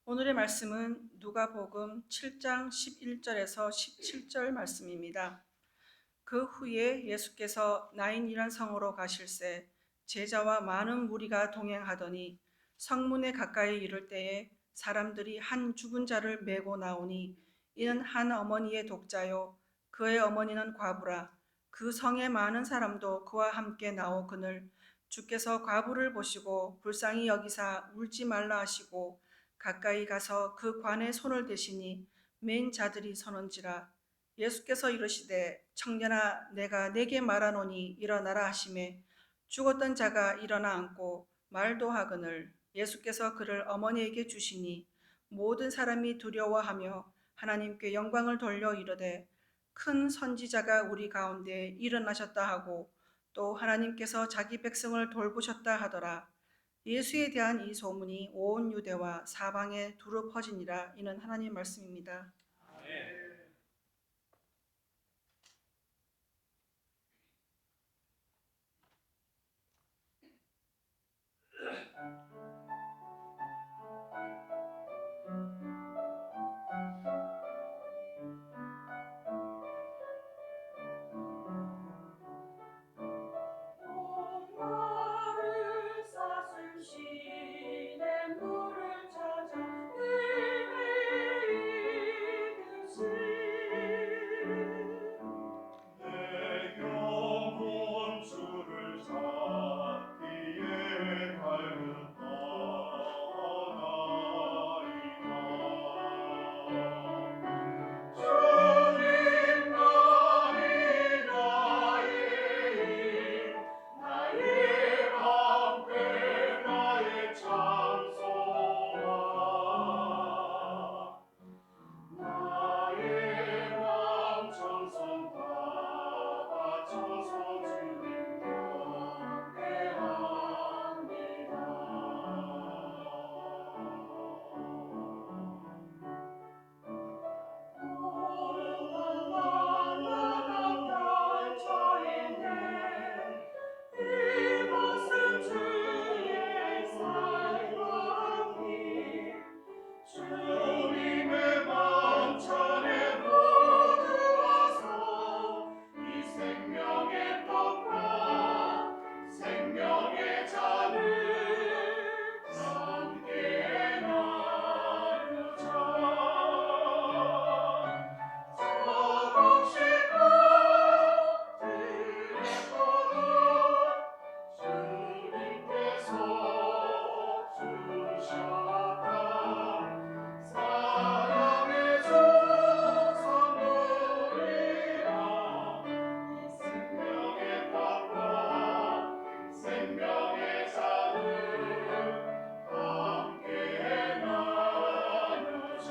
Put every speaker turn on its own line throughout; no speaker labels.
오늘의 말씀은 누가복음 7장 11절에서 17절 말씀입니다. 그 후에 예수께서 나인이란 성으로 가실새 제자와 많은 무리가 동행하더니 성문에 가까이 이를 때에 사람들이 한 죽은 자를 메고 나오니 이는 한 어머니의 독자요 그의 어머니는 과부라. 그 성에 많은 사람도 그와 함께 나오거늘 주께서 과부를 보시고 불쌍히 여기사 울지 말라 하시고 가까이 가서 그 관에 손을 대시니 맨 자들이 서는지라. 예수께서 이르시되 청년아 내가 네게 말하노니 일어나라 하시매 죽었던 자가 일어나 앉고 말도 하거늘 예수께서 그를 어머니에게 주시니 모든 사람이 두려워하며 하나님께 영광을 돌려 이르되 큰 선지자가 우리 가운데 일어나셨다 하고 또 하나님께서 자기 백성을 돌보셨다 하더라. 예수에 대한 이 소문이 온 유대와 사방에 두루 퍼지니라. 이는 하나님의 말씀입니다.
마을 사슴시내 물을 찾아 헤매이듯이 내 영혼 주를 찾기에 갈급하나이다. 주님 나의 힘 나의 방패 나의 찬송아 나의 마음 전성 다 바쳐서 주님 경배합니다. 오르는 만나는 별처인데 이곳은 주의 살과 피 주님의 만찬에 모두 와서 이 생명의 떡과 생명의 잔을 함께 나누자. 조금씩 드리고도 주님께서 주셨다. 사랑의 주 선물이라 이 생명의 떡과 생명의 잔을 함께 나누자.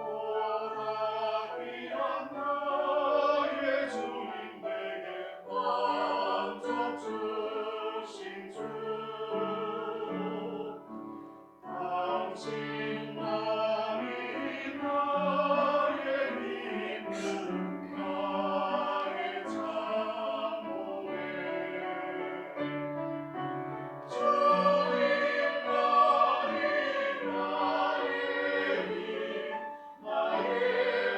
은보라 귀한 나의 주님 내게 만족 주신 주 당신만이 나의 힘은 나의 장모네. 주님 나의 힘 나의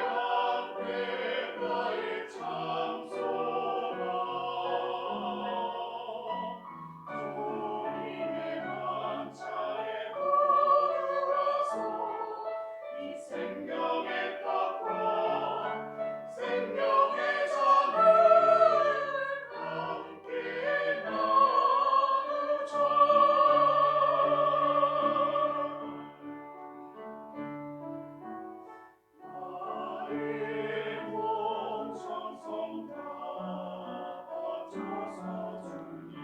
방패 나의 찬송아 주님의 만찬에 모두 와서 이 생명의 떡과 생명의 잔을 함께 나누자. 나의 몸 천성 다 바쳐서 주님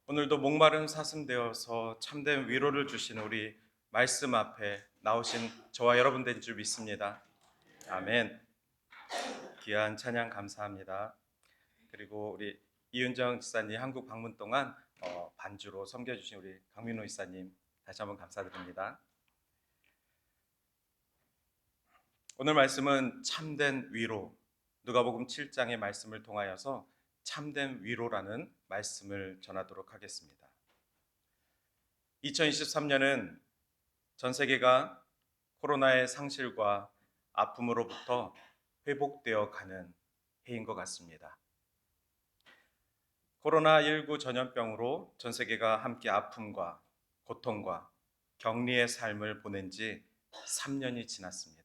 오늘도 목마른 사슴 되어서 참된 위로를 주시는 우리 말씀 앞에 나오신 저와 여러분 된 줄 믿습니다. 아멘. 귀한 찬양 감사합니다. 그리고 우리 이은정 지사님 한국 방문 동안 반주로 섬겨주신 우리 강민호 지사님 다시 한번 감사드립니다. 오늘 말씀은 참된 위로, 누가복음 7장의 말씀을 통하여서 참된 위로라는 말씀을 전하도록 하겠습니다. 2023년은 전 세계가 코로나의 상실과 아픔으로부터 회복되어 가는 해인 것 같습니다. 코로나19 전염병으로 전 세계가 함께 아픔과 고통과 격리의 삶을 보낸 지 3년이 지났습니다.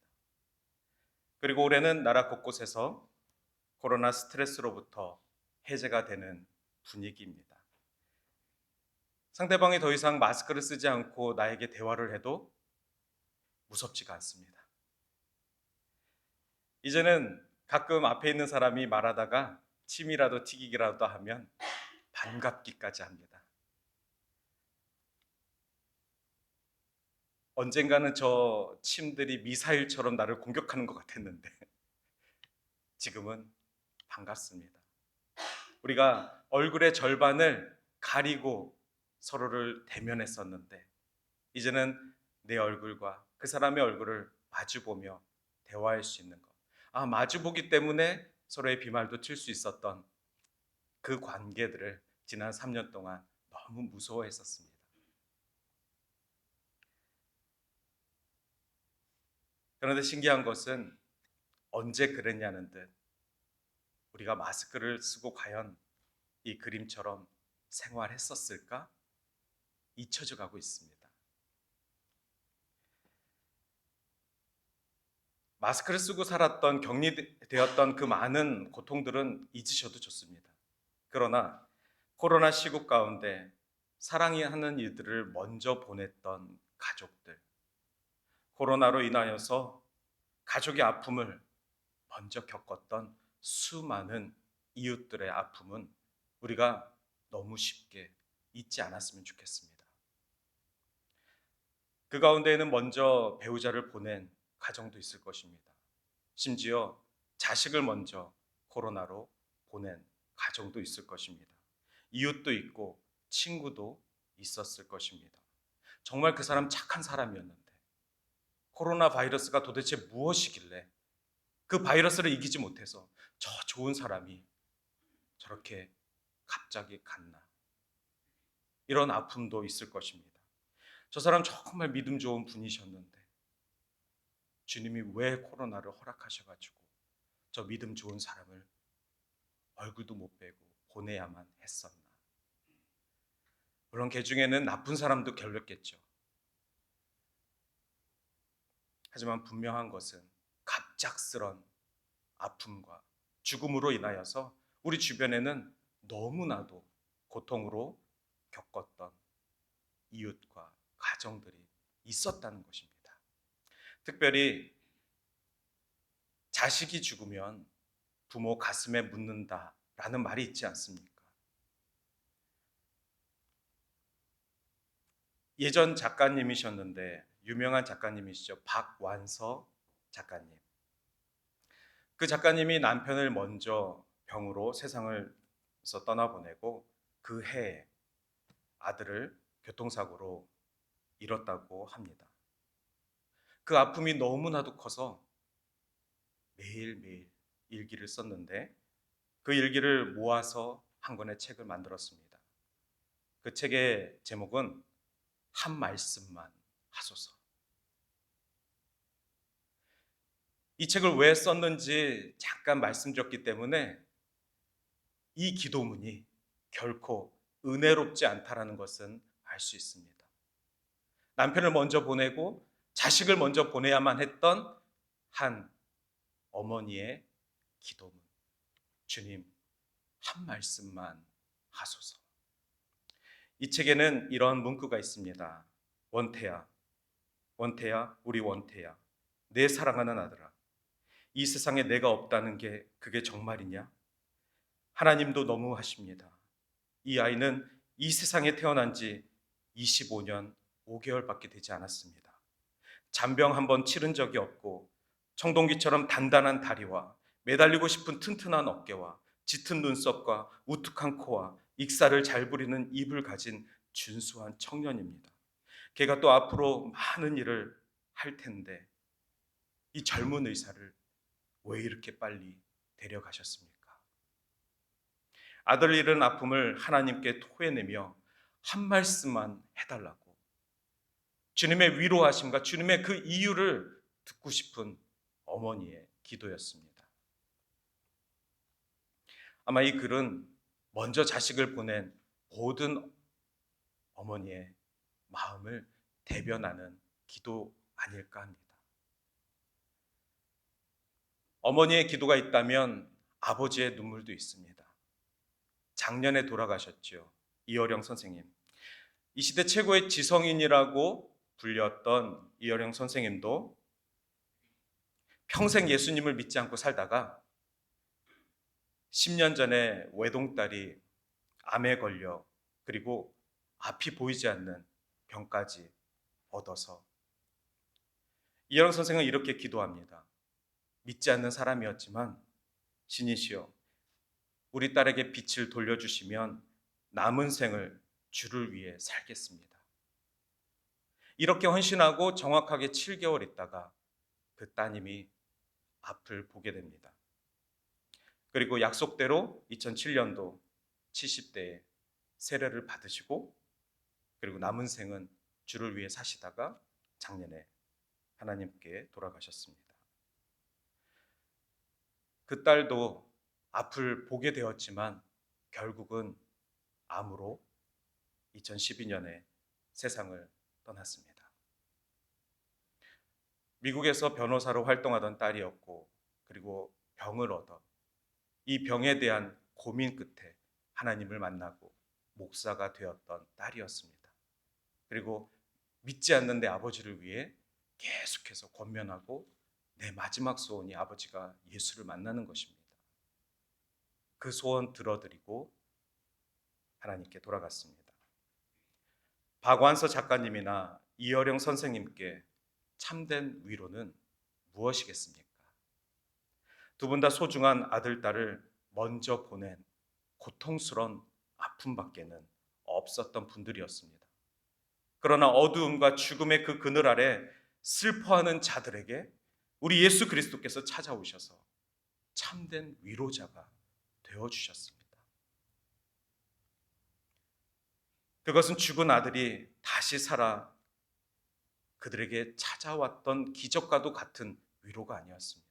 그리고 올해는 나라 곳곳에서 코로나 스트레스로부터 해제가 되는 분위기입니다. 상대방이 더 이상 마스크를 쓰지 않고 나에게 대화를 해도 무섭지가 않습니다. 이제는 가끔 앞에 있는 사람이 말하다가 침이라도 튀기기라도 하면 반갑기까지 합니다. 언젠가는 저 침들이 미사일처럼 나를 공격하는 것 같았는데 지금은 반갑습니다. 우리가 얼굴의 절반을 가리고 서로를 대면했었는데 이제는 내 얼굴과 그 사람의 얼굴을 마주보며 대화할 수 있는 것. 마주보기 때문에 서로의 비말도 칠 수 있었던 그 관계들을 지난 3년 동안 너무 무서워했었습니다. 그런데 신기한 것은 언제 그랬냐는 듯 우리가 마스크를 쓰고 과연 이 그림처럼 생활했었을까? 잊혀져 가고 있습니다. 마스크를 쓰고 살았던 격리되었던 그 많은 고통들은 잊으셔도 좋습니다. 그러나 코로나 시국 가운데 사랑하는 이들을 먼저 보냈던 가족들, 코로나로 인하여서 가족의 아픔을 먼저 겪었던 수많은 이웃들의 아픔은 우리가 너무 쉽게 잊지 않았으면 좋겠습니다. 그 가운데에는 먼저 배우자를 보낸 가정도 있을 것입니다. 심지어 자식을 먼저 코로나로 보낸 가정도 있을 것입니다. 이웃도 있고 친구도 있었을 것입니다. 정말 그 사람 착한 사람이었는데 코로나 바이러스가 도대체 무엇이길래 그 바이러스를 이기지 못해서 저 좋은 사람이 저렇게 갑자기 갔나. 이런 아픔도 있을 것입니다. 저 사람 정말 믿음 좋은 분이셨는데 주님이 왜 코로나를 허락하셔가지고 저 믿음 좋은 사람을 얼굴도 못 빼고 보내야만 했었나. 물론 그 중에는 나쁜 사람도 결렸겠죠. 하지만 분명한 것은 갑작스런 아픔과 죽음으로 인하여서 우리 주변에는 너무나도 고통으로 겪었던 이웃과 가정들이 있었다는 것입니다. 특별히 자식이 죽으면 부모 가슴에 묻는다라는 말이 있지 않습니까? 예전 작가님이셨는데 유명한 작가님이시죠. 박완서 작가님. 그 작가님이 남편을 먼저 병으로 세상에서 떠나보내고 그 해에 아들을 교통사고로 잃었다고 합니다. 그 아픔이 너무나도 커서 매일매일 일기를 썼는데 그 일기를 모아서 한 권의 책을 만들었습니다. 그 책의 제목은 한 말씀만 하소서. 이 책을 왜 썼는지 잠깐 말씀드렸기 때문에 이 기도문이 결코 은혜롭지 않다라는 것은 알 수 있습니다. 남편을 먼저 보내고 자식을 먼저 보내야만 했던 한 어머니의 기도문. 주님, 한 말씀만 하소서. 이 책에는 이런 문구가 있습니다. 원태야, 원태야, 우리 원태야, 내 사랑하는 아들아, 이 세상에 내가 없다는 게 그게 정말이냐? 하나님도 너무하십니다. 이 아이는 이 세상에 태어난 지 25년 5개월밖에 되지 않았습니다. 잔병 한 번 치른 적이 없고 청동기처럼 단단한 다리와 매달리고 싶은 튼튼한 어깨와 짙은 눈썹과 우뚝한 코와 익살을 잘 부리는 입을 가진 준수한 청년입니다. 걔가 또 앞으로 많은 일을 할 텐데 이 젊은 의사를 왜 이렇게 빨리 데려가셨습니까? 아들 잃은 아픔을 하나님께 토해내며 한 말씀만 해달라고, 주님의 위로하심과 주님의 그 이유를 듣고 싶은 어머니의 기도였습니다. 아마 이 글은 먼저 자식을 보낸 모든 어머니의 마음을 대변하는 기도 아닐까 합니다. 어머니의 기도가 있다면 아버지의 눈물도 있습니다. 작년에 돌아가셨죠. 이어령 선생님. 이 시대 최고의 지성인이라고 불렸던 이어령 선생님도 평생 예수님을 믿지 않고 살다가 10년 전에 외동딸이 암에 걸려 그리고 앞이 보이지 않는 병까지 얻어서 이어령 선생은 이렇게 기도합니다. 믿지 않는 사람이었지만 신이시여, 우리 딸에게 빛을 돌려주시면 남은 생을 주를 위해 살겠습니다. 이렇게 헌신하고 정확하게 7개월 있다가 그 따님이 앞을 보게 됩니다. 그리고 약속대로 2007년도 70대에 세례를 받으시고 그리고 남은 생은 주를 위해 사시다가 작년에 하나님께 돌아가셨습니다. 그 딸도 앞을 보게 되었지만 결국은 암으로 2012년에 세상을 떠났습니다. 미국에서 변호사로 활동하던 딸이었고 그리고 병을 얻어 이 병에 대한 고민 끝에 하나님을 만나고 목사가 되었던 딸이었습니다. 그리고 믿지 않는 내 아버지를 위해 계속해서 권면하고 내 마지막 소원이 아버지가 예수를 만나는 것입니다. 그 소원 들어드리고 하나님께 돌아갔습니다. 박완서 작가님이나 이어령 선생님께 참된 위로는 무엇이겠습니까? 두 분 다 소중한 아들, 딸을 먼저 보낸 고통스러운 아픔밖에는 없었던 분들이었습니다. 그러나 어두움과 죽음의 그 그늘 아래 슬퍼하는 자들에게 우리 예수 그리스도께서 찾아오셔서 참된 위로자가 되어주셨습니다. 그것은 죽은 아들이 다시 살아 그들에게 찾아왔던 기적과도 같은 위로가 아니었습니다.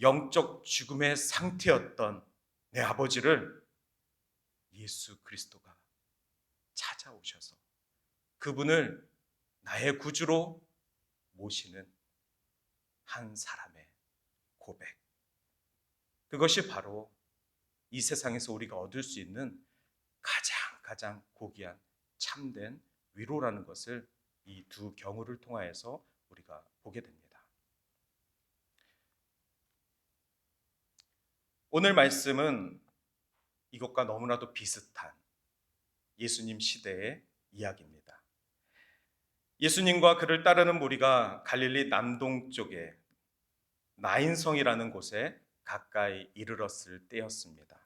영적 죽음의 상태였던 내 아버지를 예수 그리스도가 찾아오셔서 그분을 나의 구주로 모시는 한 사람의 고백. 그것이 바로 이 세상에서 우리가 얻을 수 있는 가장 고귀한 참된 위로라는 것을 이 두 경우를 통하여서 우리가 보게 됩니다. 오늘 말씀은 이것과 너무나도 비슷한 예수님 시대의 이야기입니다. 예수님과 그를 따르는 무리가 갈릴리 남동쪽에 나인성이라는 곳에 가까이 이르렀을 때였습니다.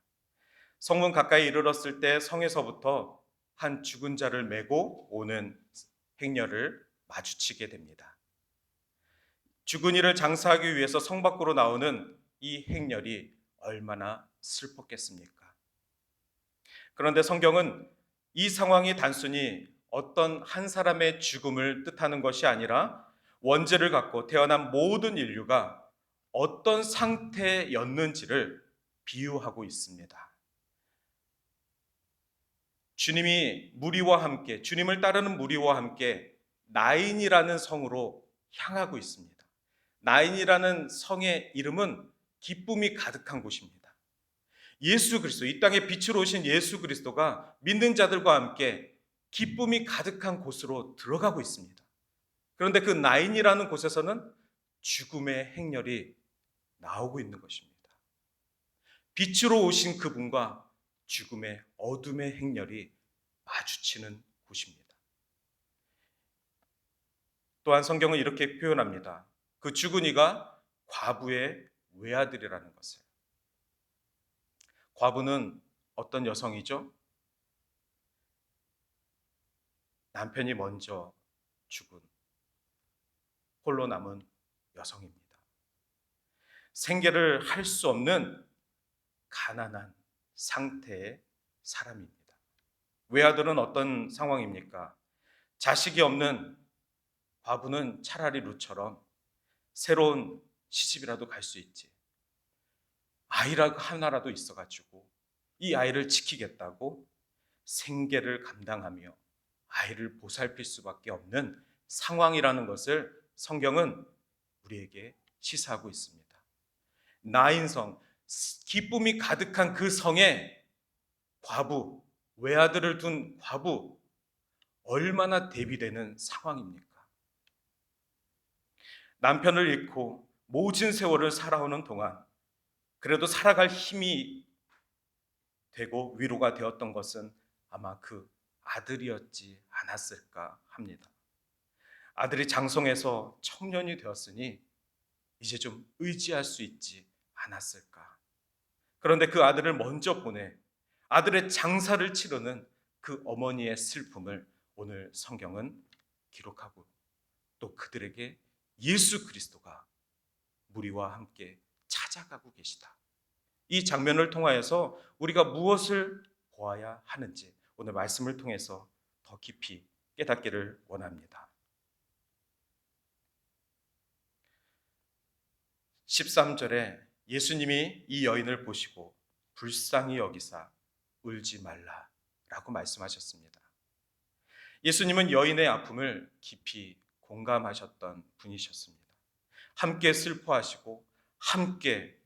성문 가까이 이르렀을 때 성에서부터 한 죽은 자를 메고 오는 행렬을 마주치게 됩니다. 죽은 이를 장사하기 위해서 성 밖으로 나오는 이 행렬이 얼마나 슬펐겠습니까? 그런데 성경은 이 상황이 단순히 어떤 한 사람의 죽음을 뜻하는 것이 아니라 원죄를 갖고 태어난 모든 인류가 어떤 상태였는지를 비유하고 있습니다. 주님이 무리와 함께, 주님을 따르는 무리와 함께 나인이라는 성으로 향하고 있습니다. 나인이라는 성의 이름은 기쁨이 가득한 곳입니다. 예수 그리스도, 이 땅에 빛으로 오신 예수 그리스도가 믿는 자들과 함께 기쁨이 가득한 곳으로 들어가고 있습니다. 그런데 그 나인이라는 곳에서는 죽음의 행렬이 나오고 있는 것입니다. 빛으로 오신 그분과 죽음의 어둠의 행렬이 마주치는 곳입니다. 또한 성경은 이렇게 표현합니다. 그 죽은 이가 과부의 외아들이라는 것을. 과부는 어떤 여성이죠? 남편이 먼저 죽은 홀로 남은 여성입니다. 생계를 할 수 없는 가난한 상태의 사람입니다. 외아들은 어떤 상황입니까? 자식이 없는 과부는 차라리 룻처럼 새로운 시집이라도 갈 수 있지. 아이라고 하나라도 있어가지고 이 아이를 지키겠다고 생계를 감당하며 아이를 보살필 수밖에 없는 상황이라는 것을 성경은 우리에게 시사하고 있습니다. 나인성, 기쁨이 가득한 그 성에 과부, 외아들을 둔 과부, 얼마나 대비되는 상황입니까? 남편을 잃고 모진 세월을 살아오는 동안 그래도 살아갈 힘이 되고 위로가 되었던 것은 아마 그 아들이었지 않았을까 합니다. 아들이 장성해서 청년이 되었으니 이제 좀 의지할 수 있지 않았을까. 그런데 그 아들을 먼저 보내 아들의 장사를 치르는 그 어머니의 슬픔을 오늘 성경은 기록하고 또 그들에게 예수 그리스도가 무리와 함께 찾아가고 계시다. 이 장면을 통하여서 우리가 무엇을 보아야 하는지 오늘 말씀을 통해서 더 깊이 깨닫기를 원합니다. 13절에 예수님이 이 여인을 보시고 불쌍히 여기사 울지 말라라고 말씀하셨습니다. 예수님은 여인의 아픔을 깊이 공감하셨던 분이셨습니다. 함께 슬퍼하시고 함께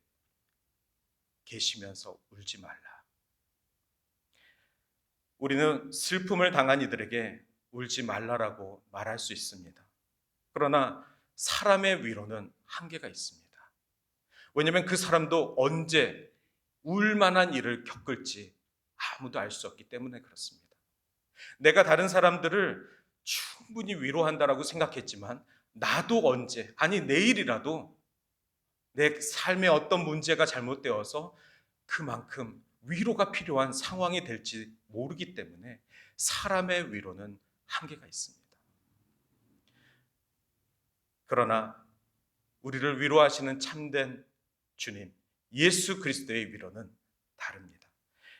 계시면서 울지 말라. 우리는 슬픔을 당한 이들에게 울지 말라라고 말할 수 있습니다. 그러나 사람의 위로는 한계가 있습니다. 왜냐하면 그 사람도 언제 울 만한 일을 겪을지 아무도 알 수 없기 때문에 그렇습니다. 내가 다른 사람들을 충분히 위로한다라고 생각했지만 나도 언제, 아니 내일이라도 내 삶에 어떤 문제가 잘못되어서 그만큼 위로가 필요한 상황이 될지 모르기 때문에 사람의 위로는 한계가 있습니다. 그러나 우리를 위로하시는 참된 주님, 예수 그리스도의 위로는 다릅니다.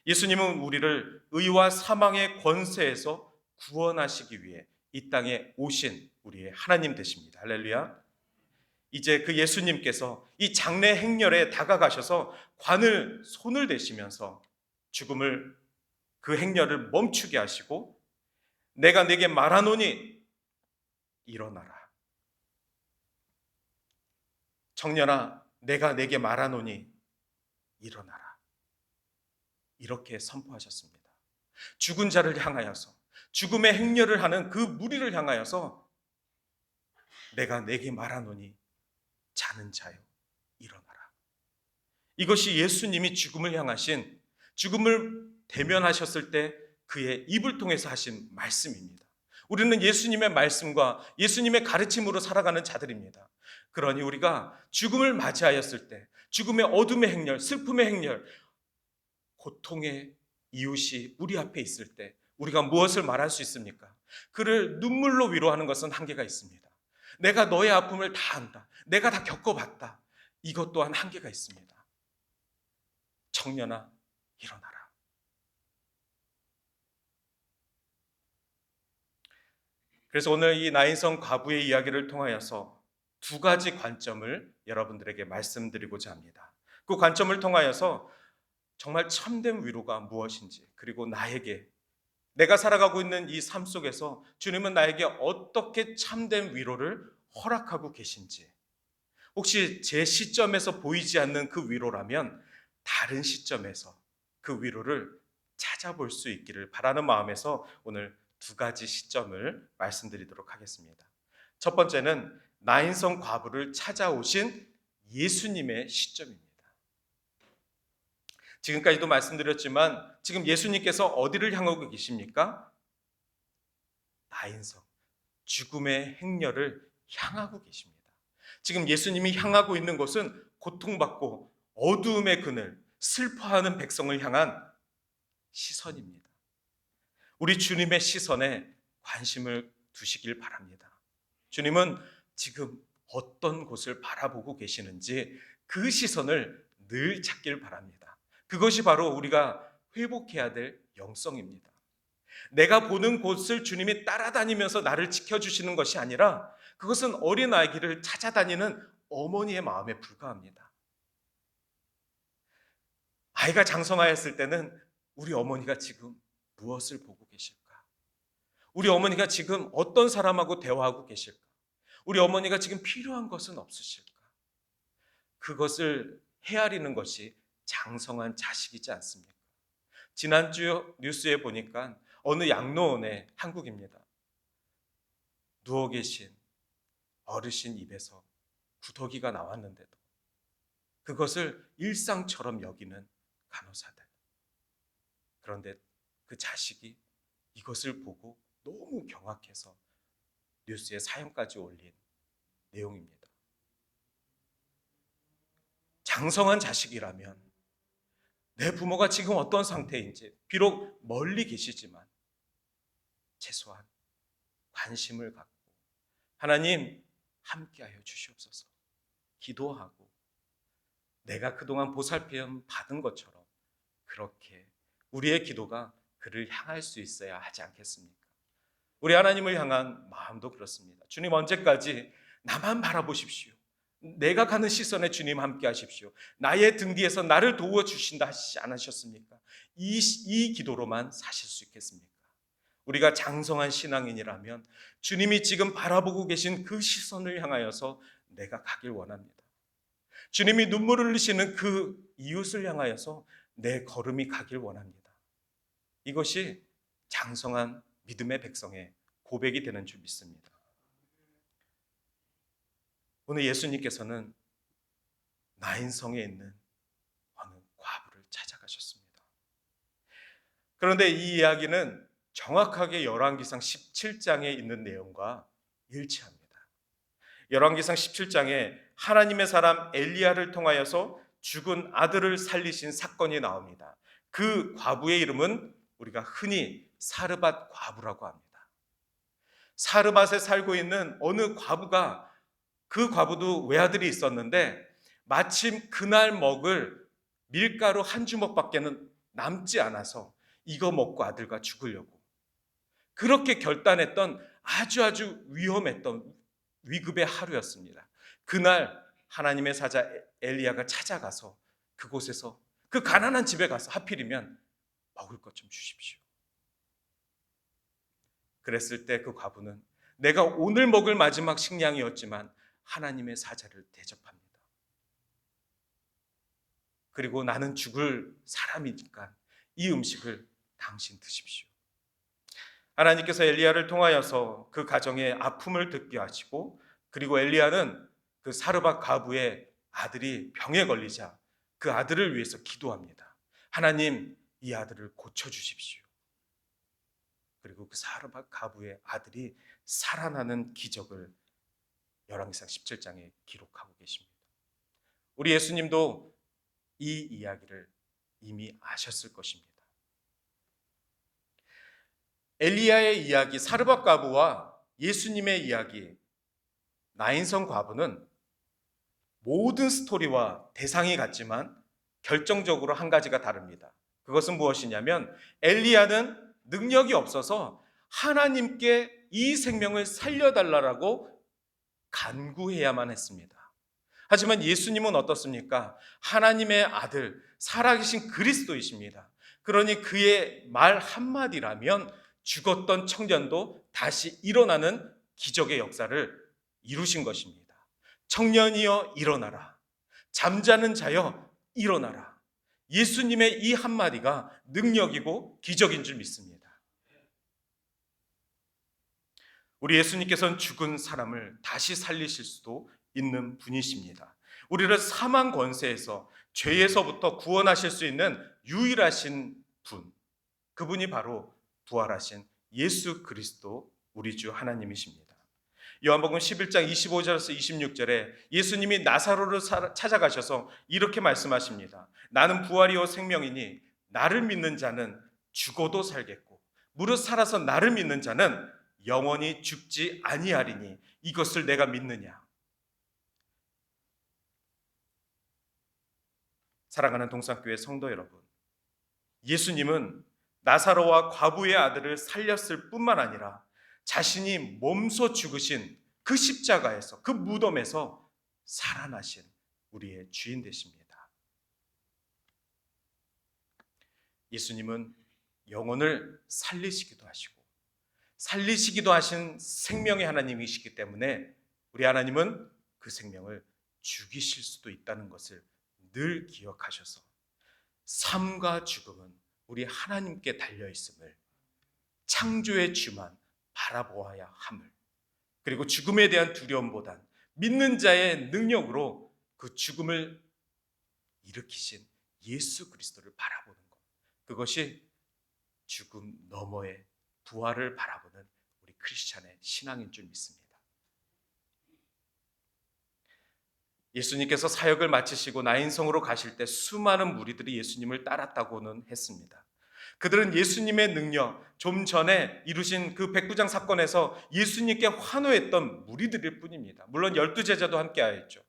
예수님은 우리를 의와 사망의 권세에서 구원하시기 위해 이 땅에 오신 우리의 하나님 되십니다. 할렐루야. 이제 그 예수님께서 이 장래 행렬에 다가가셔서 손을 대시면서 죽음을 그 행렬을 멈추게 하시고 내가 네게 말하노니 일어나라. 청년아, 내가 네게 말하노니 일어나라. 이렇게 선포하셨습니다. 죽은 자를 향하여서 죽음의 행렬을 하는 그 무리를 향하여서 내가 네게 말하노니 자는 자여 일어나라. 이것이 예수님이 죽음을 향하신 죽음을 대면하셨을 때 그의 입을 통해서 하신 말씀입니다. 우리는 예수님의 말씀과 예수님의 가르침으로 살아가는 자들입니다. 그러니 우리가 죽음을 맞이하였을 때 죽음의 어둠의 행렬, 슬픔의 행렬, 고통의 이웃이 우리 앞에 있을 때 우리가 무엇을 말할 수 있습니까? 그를 눈물로 위로하는 것은 한계가 있습니다. 내가 너의 아픔을 다 안다. 내가 다 겪어봤다. 이것 또한 한계가 있습니다. 청년아, 일어나라. 그래서 오늘 이 나인성 과부의 이야기를 통하여서 두 가지 관점을 여러분들에게 말씀드리고자 합니다. 그 관점을 통하여서 정말 참된 위로가 무엇인지, 그리고 나에게 내가 살아가고 있는 이 삶 속에서 주님은 나에게 어떻게 참된 위로를 허락하고 계신지, 혹시 제 시점에서 보이지 않는 그 위로라면 다른 시점에서 그 위로를 찾아볼 수 있기를 바라는 마음에서 오늘 두 가지 시점을 말씀드리도록 하겠습니다. 첫 번째는 나인성 과부를 찾아오신 예수님의 시점입니다. 지금까지도 말씀드렸지만 지금 예수님께서 어디를 향하고 계십니까? 나인성, 죽음의 행렬을 향하고 계십니다. 지금 예수님이 향하고 있는 곳은 고통받고 어두움의 그늘, 슬퍼하는 백성을 향한 시선입니다. 우리 주님의 시선에 관심을 두시길 바랍니다. 주님은 지금 어떤 곳을 바라보고 계시는지 그 시선을 늘 찾길 바랍니다. 그것이 바로 우리가 회복해야 될 영성입니다. 내가 보는 곳을 주님이 따라다니면서 나를 지켜주시는 것이 아니라 그것은 어린아이를 찾아다니는 어머니의 마음에 불과합니다. 아이가 장성하였을 때는 우리 어머니가 지금 무엇을 보고 계실까? 우리 어머니가 지금 어떤 사람하고 대화하고 계실까? 우리 어머니가 지금 필요한 것은 없으실까? 그것을 헤아리는 것이 장성한 자식이지 않습니까? 지난주 뉴스에 보니까 어느 양로원에, 한국입니다, 누워 계신 어르신 입에서 구더기가 나왔는데도 그것을 일상처럼 여기는 간호사들. 그런데 그 자식이 이것을 보고 너무 경악해서 뉴스에 사연까지 올린 내용입니다. 장성한 자식이라면 내 부모가 지금 어떤 상태인지 비록 멀리 계시지만 최소한 관심을 갖고 하나님 함께하여 주시옵소서 기도하고 내가 그동안 보살핌 받은 것처럼 그렇게 우리의 기도가 그를 향할 수 있어야 하지 않겠습니까? 우리 하나님을 향한 마음도 그렇습니다. 주님 언제까지 나만 바라보십시오. 내가 가는 시선에 주님 함께 하십시오. 나의 등 뒤에서 나를 도와주신다 하시지 않으셨습니까? 이 기도로만 사실 수 있겠습니까? 우리가 장성한 신앙인이라면 주님이 지금 바라보고 계신 그 시선을 향하여서 내가 가길 원합니다. 주님이 눈물을 흘리시는 그 이웃을 향하여서 내 걸음이 가길 원합니다. 이것이 장성한 믿음의 백성의 고백이 되는 줄 믿습니다. 오늘 예수님께서는 나인성에 있는 어느 과부를 찾아가셨습니다. 그런데 이 이야기는 정확하게 열왕기상 17장에 있는 내용과 일치합니다. 열왕기상 17장에 하나님의 사람 엘리야를 통하여서 죽은 아들을 살리신 사건이 나옵니다. 그 과부의 이름은 우리가 흔히 사르밧 과부라고 합니다. 사르밧에 살고 있는 어느 과부가, 그 과부도 외아들이 있었는데 마침 그날 먹을 밀가루 한 주먹밖에는 남지 않아서 이거 먹고 아들과 죽으려고 그렇게 결단했던 아주 위험했던 위급의 하루였습니다. 그날 하나님의 사자 엘리야가 찾아가서 그곳에서 그 가난한 집에 가서 하필이면 먹을 것 좀 주십시오. 그랬을 때 그 과부는 내가 오늘 먹을 마지막 식량이었지만 하나님의 사자를 대접합니다. 그리고 나는 죽을 사람이니까 이 음식을 당신 드십시오. 하나님께서 엘리야를 통하여서 그 가정의 아픔을 듣게 하시고 그리고 엘리야는 그 사르밧 과부의 아들이 병에 걸리자 그 아들을 위해서 기도합니다. 하나님 이 아들을 고쳐주십시오. 그리고 그 사르밧 과부의 아들이 살아나는 기적을 열왕기상 17장에 기록하고 계십니다. 우리 예수님도 이 이야기를 이미 아셨을 것입니다. 엘리야의 이야기 사르밧 과부와 예수님의 이야기 나인성 과부는 모든 스토리와 대상이 같지만 결정적으로 한 가지가 다릅니다. 그것은 무엇이냐면 엘리야는 능력이 없어서 하나님께 이 생명을 살려달라고 간구해야만 했습니다. 하지만 예수님은 어떻습니까? 하나님의 아들, 살아계신 그리스도이십니다. 그러니 그의 말 한마디라면 죽었던 청년도 다시 일어나는 기적의 역사를 이루신 것입니다. 청년이여 일어나라. 잠자는 자여 일어나라. 예수님의 이 한마디가 능력이고 기적인 줄 믿습니다. 우리 예수님께서는 죽은 사람을 다시 살리실 수도 있는 분이십니다. 우리를 사망 권세에서 죄에서부터 구원하실 수 있는 유일하신 분, 그분이 바로 부활하신 예수 그리스도 우리 주 하나님이십니다. 요한복음 11장 25절에서 26절에 예수님이 나사로를 찾아가셔서 이렇게 말씀하십니다. 나는 부활이요 생명이니 나를 믿는 자는 죽어도 살겠고 무릇 살아서 나를 믿는 자는 영원히 죽지 아니하리니 이것을 내가 믿느냐. 사랑하는 동산교회 성도 여러분, 예수님은 나사로와 과부의 아들을 살렸을 뿐만 아니라 자신이 몸소 죽으신 그 십자가에서, 그 무덤에서 살아나신 우리의 주인 되십니다. 예수님은 영혼을 살리시기도 하시고 살리시기도 하신 생명의 하나님이시기 때문에 우리 하나님은 그 생명을 죽이실 수도 있다는 것을 늘 기억하셔서 삶과 죽음은 우리 하나님께 달려있음을, 창조의 주만 바라보아야 함을, 그리고 죽음에 대한 두려움보단 믿는 자의 능력으로 그 죽음을 일으키신 예수 그리스도를 바라보는 것, 그것이 죽음 너머의 부활을 바라보는 우리 크리스찬의 신앙인 줄 믿습니다. 예수님께서 사역을 마치시고 나인성으로 가실 때 수많은 무리들이 예수님을 따랐다고는 했습니다. 그들은 예수님의 능력, 좀 전에 이루신 그 백부장 사건에서 예수님께 환호했던 무리들일 뿐입니다. 물론 12제자도 함께 하였죠.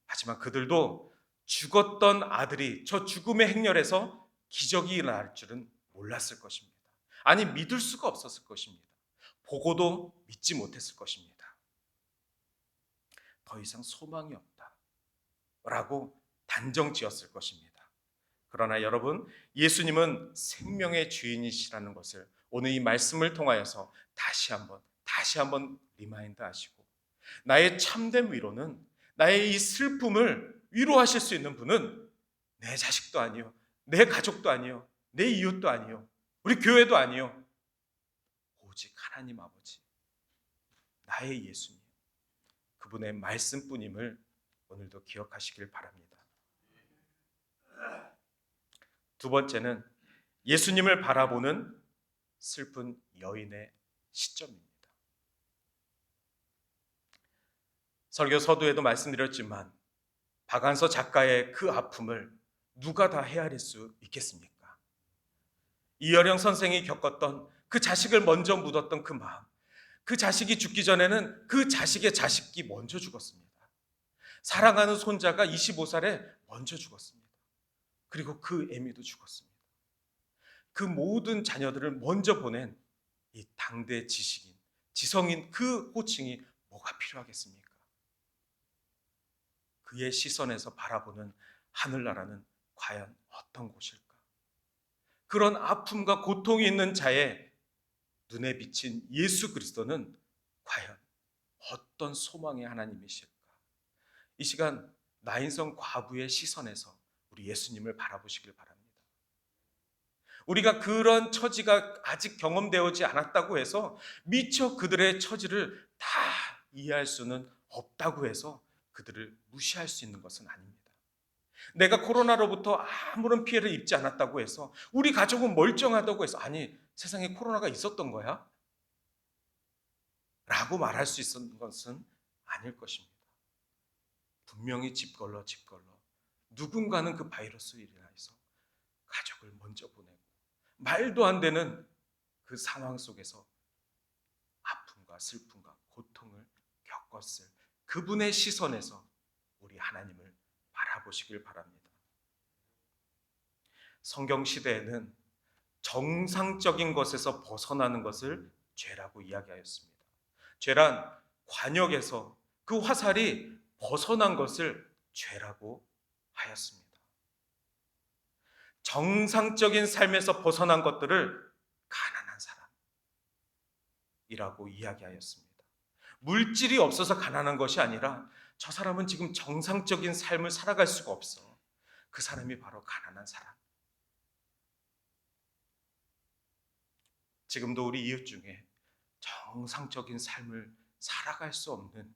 하지만 그들도 죽었던 아들이 저 죽음의 행렬에서 기적이 일어날 줄은 몰랐을 것입니다. 아니, 믿을 수가 없었을 것입니다. 보고도 믿지 못했을 것입니다. 더 이상 소망이 없다 라고 단정 지었을 것입니다. 그러나 여러분, 예수님은 생명의 주인이시라는 것을 오늘 이 말씀을 통하여서 다시 한번 리마인드 하시고, 나의 참된 위로는, 나의 이 슬픔을 위로하실 수 있는 분은 내 자식도 아니요, 내 가족도 아니요, 내 이웃도 아니요, 우리 교회도 아니요, 오직 하나님 아버지, 나의 예수님, 그분의 말씀뿐임을 오늘도 기억하시길 바랍니다. 두 번째는 예수님을 바라보는 슬픈 여인의 시점입니다. 설교 서두에도 말씀드렸지만 박안서 작가의 그 아픔을 누가 다 헤아릴 수 있겠습니까? 이여령 선생이 겪었던 그 자식을 먼저 묻었던 그 마음, 그 자식이 죽기 전에는 그 자식의 자식이 먼저 죽었습니다. 사랑하는 손자가 25살에 먼저 죽었습니다. 그리고 그 애미도 죽었습니다. 그 모든 자녀들을 먼저 보낸 이 당대 지식인, 지성인 그 호칭이 뭐가 필요하겠습니까? 그의 시선에서 바라보는 하늘나라는 과연 어떤 곳일까? 그런 아픔과 고통이 있는 자의 눈에 비친 예수 그리스도는 과연 어떤 소망의 하나님이실까? 이 시간 나인성 과부의 시선에서 우리 예수님을 바라보시길 바랍니다. 우리가 그런 처지가 아직 경험되지 않았다고 해서 미처 그들의 처지를 다 이해할 수는 없다고 해서 그들을 무시할 수 있는 것은 아닙니다. 내가 코로나로부터 아무런 피해를 입지 않았다고 해서, 우리 가족은 멀쩡하다고 해서, 아니, 세상에 코로나가 있었던 거야? 라고 말할 수 있는 것은 아닐 것입니다. 분명히 집걸러 누군가는 그 바이러스로 인해서 가족을 먼저 보내고 말도 안 되는 그 상황 속에서 아픔과 슬픔과 고통을 겪었을 그분의 시선에서 우리 하나님을 바라보시길 바랍니다. 성경 시대에는 정상적인 것에서 벗어나는 것을 죄라고 이야기하였습니다. 죄란 관역에서 그 화살이 벗어난 것을 죄라고 하였습니다. 정상적인 삶에서 벗어난 것들을 가난한 사람이라고 이야기하였습니다. 물질이 없어서 가난한 것이 아니라 저 사람은 지금 정상적인 삶을 살아갈 수가 없어. 그 사람이 바로 가난한 사람. 지금도 우리 이웃 중에 정상적인 삶을 살아갈 수 없는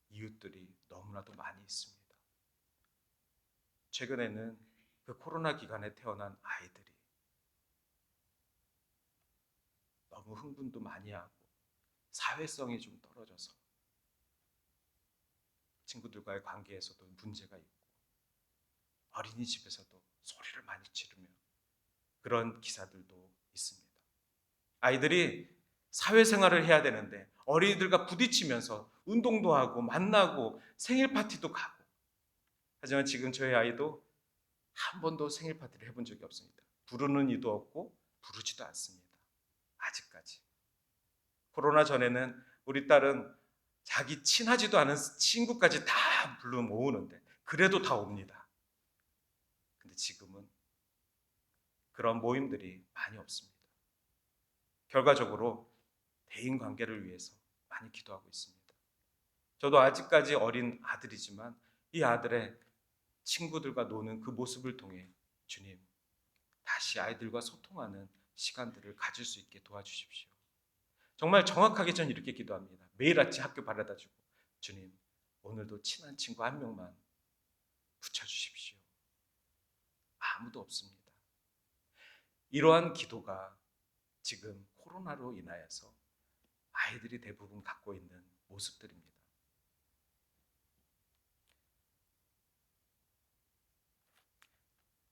이웃들이 너무나도 많이 있습니다. 최근에는 그 코로나 기간에 태어난 아이들이 너무 흥분도 많이 하고 사회성이 좀 떨어져서 친구들과의 관계에서도 문제가 있고 어린이집에서도 소리를 많이 지르며 그런 기사들도 있습니다. 아이들이 사회생활을 해야 되는데 어린이들과 부딪히면서 운동도 하고 만나고 생일 파티도 가고, 하지만 지금 저희 아이도 한 번도 생일 파티를 해본 적이 없습니다. 부르는 이도 없고 부르지도 않습니다. 아직까지. 코로나 전에는 우리 딸은 자기 친하지도 않은 친구까지 다 불러 모으는데 그래도 다 옵니다. 근데 지금은 그런 모임들이 많이 없습니다. 결과적으로 대인 관계를 위해서 많이 기도하고 있습니다. 저도 아직까지 어린 아들이지만 이 아들의 친구들과 노는 그 모습을 통해 주님, 다시 아이들과 소통하는 시간들을 가질 수 있게 도와주십시오. 정말 정확하게 전 이렇게 기도합니다. 매일 아침 학교 바라다주고, 주님, 오늘도 친한 친구 한 명만 붙여주십시오. 아무도 없습니다. 이러한 기도가 지금 코로나로 인하여서 아이들이 대부분 갖고 있는 모습들입니다.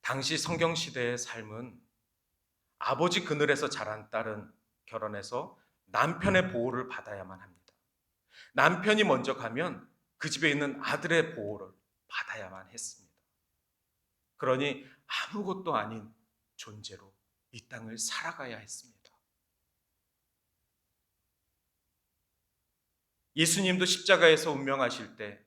당시 성경시대의 삶은 아버지 그늘에서 자란 딸은 결혼해서 남편의 보호를 받아야만 합니다. 남편이 먼저 가면 그 집에 있는 아들의 보호를 받아야만 했습니다. 그러니 아무것도 아닌 존재로 이 땅을 살아가야 했습니다. 예수님도 십자가에서 운명하실 때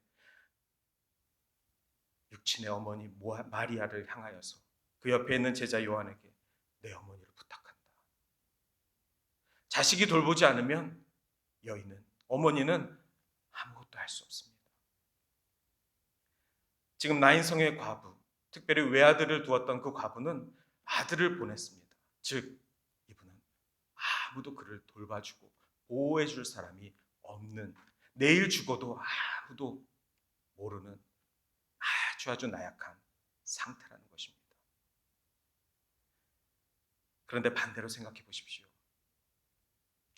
육친의 어머니 마리아를 향하여서 그 옆에 있는 제자 요한에게 내 어머니를 부탁한다. 자식이 돌보지 않으면 어머니는 아무것도 할 수 없습니다. 지금 나인성의 과부, 특별히 외아들을 두었던 그 과부는 아들을 보냈습니다. 즉 이분은 아무도 그를 돌봐주고 보호해 줄 사람이 없는, 내일 죽어도 아무도 모르는 아주 나약한 상태라는 것입니다. 그런데 반대로 생각해 보십시오.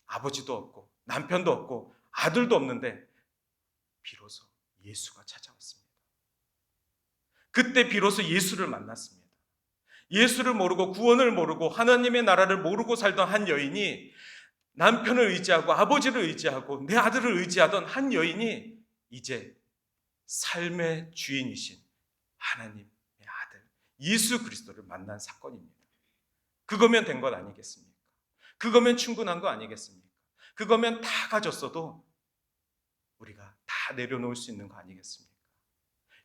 아버지도 없고 남편도 없고 아들도 없는데 비로소 예수가 찾아왔습니다. 그때 비로소 예수를 만났습니다. 예수를 모르고 구원을 모르고 하나님의 나라를 모르고 살던 한 여인이, 남편을 의지하고 아버지를 의지하고 내 아들을 의지하던 한 여인이 이제 삶의 주인이신 하나님의 아들 예수 그리스도를 만난 사건입니다. 그거면 된 것 아니겠습니까? 그거면 충분한 거 아니겠습니까? 그거면 다 가졌어도 우리가 다 내려놓을 수 있는 거 아니겠습니까?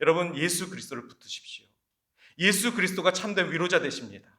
여러분, 예수 그리스도를 붙드십시오. 예수 그리스도가 참된 위로자 되십니다.